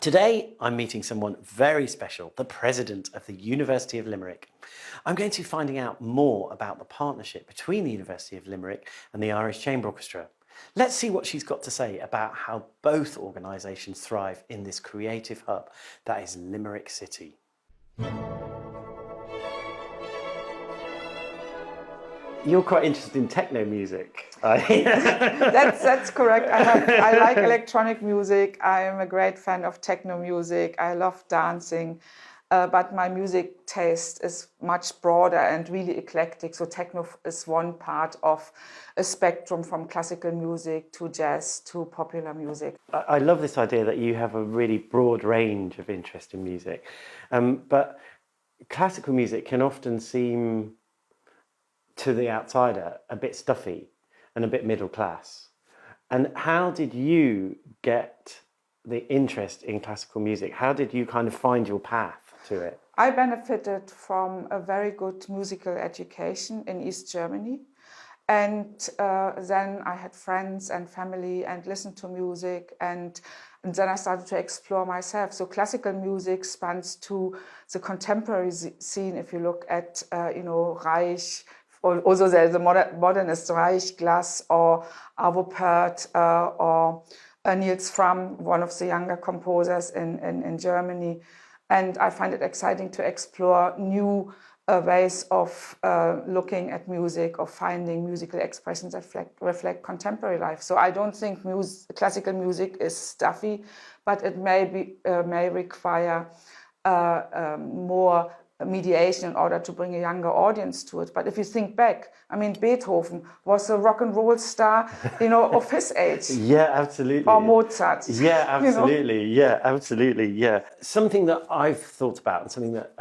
Today, I'm meeting someone very special, the President of the University of Limerick. I'm going to be finding out more about the partnership between the University of Limerick and the Irish Chamber Orchestra. Let's see what she's got to say about how both organisations thrive in this creative hub that is Limerick City. You're quite interested in techno music. That's correct. I like electronic music. I am a great fan of techno music. I love dancing, but my music taste is much broader and really eclectic. So techno is one part of a spectrum from classical music to jazz to popular music. I love this idea that you have a really broad range of interest in music, but classical music can often seem, to the outsider, a bit stuffy and a bit middle class. And how did you get the interest in classical music? How did you kind of find your path to it? I benefited from a very good musical education in East Germany. And then I had friends and family and listened to music, and then I started to explore myself. So classical music spans to the contemporary scene. If you look at, Reich, also there's a modernist Reich, Glass, or Oboe, or Niels Fram, one of the younger composers in Germany. And I find it exciting to explore new ways of looking at music, of finding musical expressions that reflect contemporary life. So I don't think classical music is stuffy, but it may require more mediation in order to bring a younger audience to it. But if you think back, I mean, Beethoven was a rock and roll star, of his age. Yeah, absolutely. Or Mozart. Yeah, absolutely. Yeah, absolutely. Yeah. Something that I've thought about and something that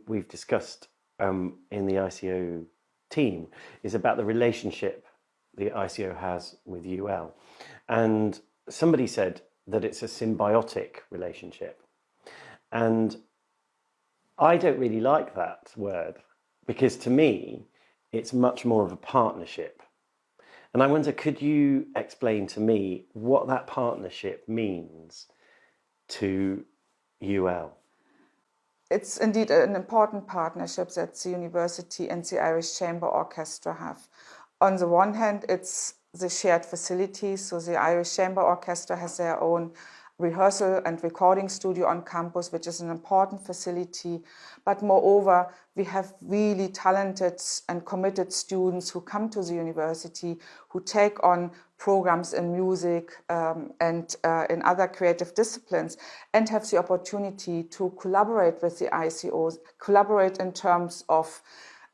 we've discussed in the ICO team is about the relationship the ICO has with UL. And somebody said that it's a symbiotic relationship. And I don't really like that word, because to me, it's much more of a partnership. And I wonder, could you explain to me what that partnership means to UL? It's indeed an important partnership that the university and the Irish Chamber Orchestra have. On the one hand, it's the shared facilities. So the Irish Chamber Orchestra has their own rehearsal and recording studio on campus, which is an important facility. But moreover, we have really talented and committed students who come to the university, who take on programs in music and in other creative disciplines, and have the opportunity to collaborate with the ICOs, collaborate in terms of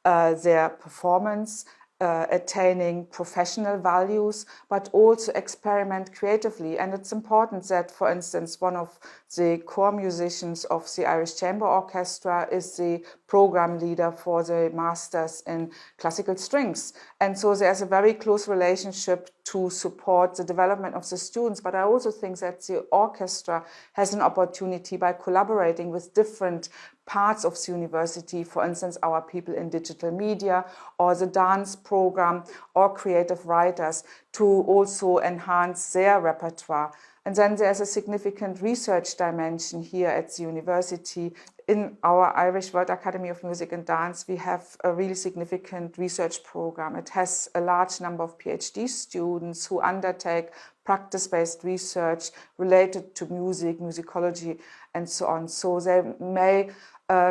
their performance, attaining professional values, but also experiment creatively. And it's important that, for instance, one of the core musicians of the Irish Chamber Orchestra is the program leader for the Masters in Classical Strings. And so there's a very close relationship to support the development of the students. But I also think that the orchestra has an opportunity, by collaborating with different parts of the university, for instance, our people in digital media, or the dance program, or creative writers, to also enhance their repertoire. And then there's a significant research dimension here at the university. In our Irish World Academy of Music and Dance, we have a really significant research program. It has a large number of PhD students who undertake practice-based research related to music, musicology, and so on. So they may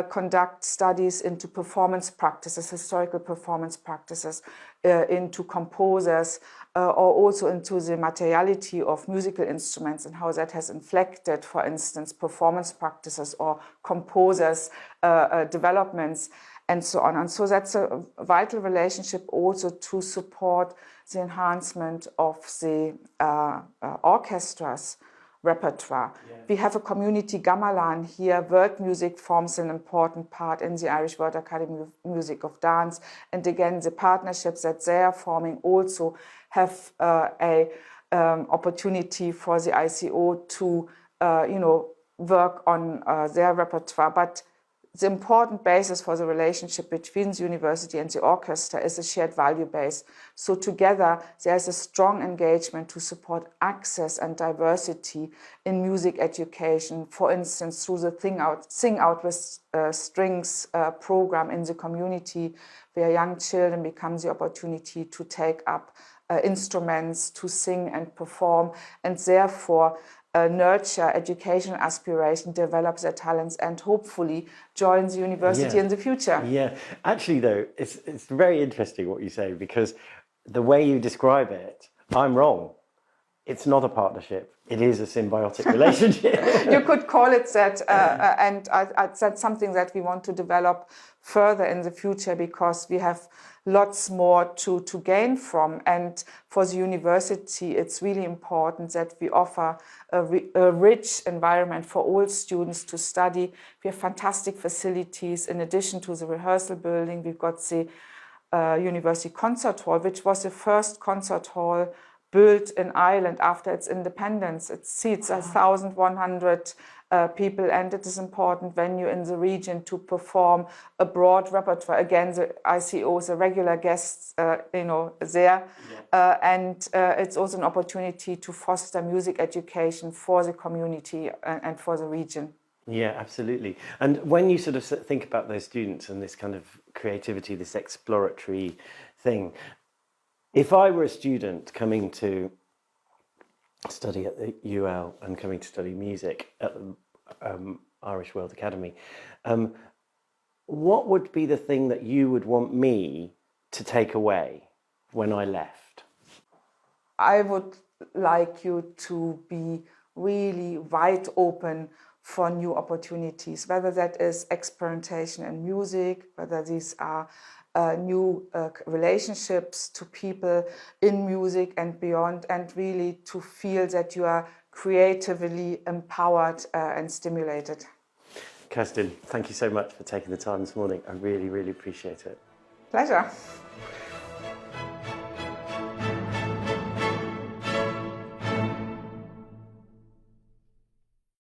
conduct studies into performance practices, historical performance practices, into composers, or also into the materiality of musical instruments and how that has inflected, for instance, performance practices or composers' developments, and so on. And so that's a vital relationship also to support the enhancement of the orchestra's repertoire. Yeah. We have a community gamelan here. World music forms an important part in the Irish World Academy of Music of Dance. And again, the partnerships that they are forming also have a opportunity for the ICO to, work on their repertoire. But the important basis for the relationship between the university and the orchestra is a shared value base. So together there's a strong engagement to support access and diversity in music education, for instance through the Sing Out with Strings program in the community, where young children become the opportunity to take up instruments, to sing and perform, and therefore nurture educational aspiration, develop their talents, and hopefully join the university in the future. Yeah, actually though, it's very interesting what you say, because the way you describe it, I'm wrong. It's not a partnership. It is a symbiotic relationship. You could call it that, and that's something that we want to develop further in the future, because we have lots more to gain from. And for the university, it's really important that we offer a rich environment for all students to study. We have fantastic facilities. In addition to the rehearsal building, we've got the University Concert Hall, which was the first concert hall built in Ireland after its independence. It seats 1,100 people, and it is an important venue in the region to perform a broad repertoire. Again, the ICOs, the regular guests, there. And it's also an opportunity to foster music education for the community and for the region. Yeah, absolutely. And when you sort of think about those students and this kind of creativity, this exploratory thing, if I were a student coming to study at the UL and coming to study music at the Irish World Academy, what would be the thing that you would want me to take away when I left? I would like you to be really wide open for new opportunities, whether that is experimentation in music, whether these are new relationships to people in music and beyond, and really to feel that you are creatively empowered and stimulated. Kirsten, thank you so much for taking the time this morning. I really, really appreciate it. Pleasure.